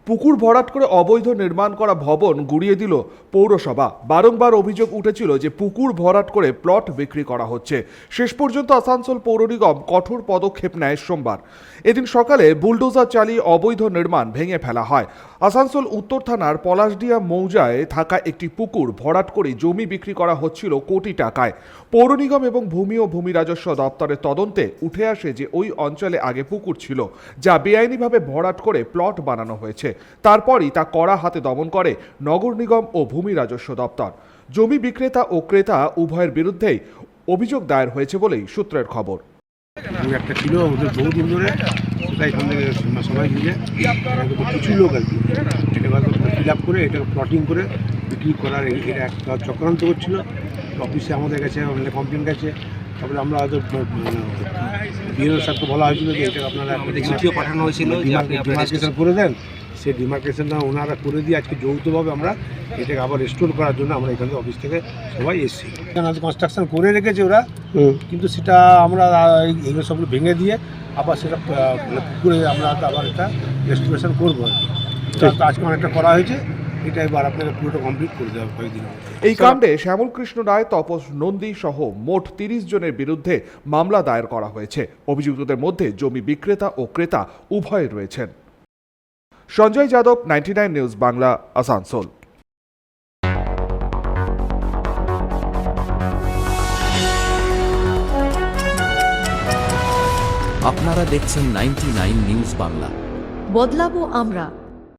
পুকুর ভরাট করে অবৈধ নির্মাণ করা ভবন গুড়িয়ে দিল পৌরসভা। বারংবার অভিযোগ উঠেছিল যে পুকুর ভরাট করে প্লট বিক্রি করা হচ্ছে। শেষ পর্যন্ত আসানসোল পৌর নিগম কঠোর পদক্ষেপ নেয় সোমবার। এদিন সকালে বুলডোজার চালিয়ে অবৈধ নির্মাণ ভেঙে ফেলা হয়। আসানসোল উত্তর থানার পলাশডিয়া মৌজায় থাকা একটি পুকুর ভরাট করে জমি বিক্রি করা হচ্ছিল কোটি টাকায়। পৌর নিগম এবং ভূমি ও ভূমি রাজস্ব দপ্তরের তদন্তে উঠে আসে যে ওই অঞ্চলে আগে পুকুর ছিল, যা বেআইনিভাবে ভরাট করে প্লট বানানো হয়েছে। তারপরই তা কড়া হাতে দমন করে নগর নিগম ও ভূমি রাজস্ব দপ্তর। জমি বিক্রেতা ও ক্রেতা উভয়ের বিরুদ্ধেই অভিযোগ দায়ের হয়েছে বলেই সূত্রের খবর। একটা ছিল ওদের বহুদিন ধরে, সেটা এখান থেকে সবাই মিলে কিছু লোক আর কি এটা ফিল আপ করে এটা প্লটিং করে বিক্রি করার এটা একটা চক্রান্ত করছিল। অফিসে আমাদের কাছে অনেক কমপ্লেন গেছে। তারপরে আমরা হয়তো বিএলও স্যারকে বলা হয়েছিল যে এটা আপনারা চিঠিও পাঠানো হয়েছিল ডিমার্কেশন করে দেন। সেই ডিমার্কেশনটা ওনারা করে দিয়ে আজকে যৌথভাবে আমরা এটাকে আবার রেস্টোর করার জন্য আমরা এখান থেকে অফিস থেকে সবাই এসেছি। কনস্ট্রাকশন করে রেখেছে ওরা, কিন্তু সেটা আমরা এগুলো সবগুলো ভেঙে দিয়ে আবার সেটা পুকুরে আমরা আবার এটা রেস্টোরেশন করবো আর কি। আজকে অনেকটা করা হয়েছে, এটা এবার আপনাকে পুরোটা কমপ্লিট করে দেওয়া কয়েকদিন। এই কাণ্ডে শ্যামল কৃষ্ণ রায়, তপস নন্দী সহ মোট 30 জনের বিরুদ্ধে মামলা দায়ের করা হয়েছে। অভিযুক্তদের মধ্যে জমি বিক্রেতা ও ক্রেতা উভয় রয়েছেন। সঞ্জয় যাদব, 99 নিউজ বাংলা, আসানসোল। আপনারা দেখছেন 99 নিউজ বাংলা। বদলাবো আমরা।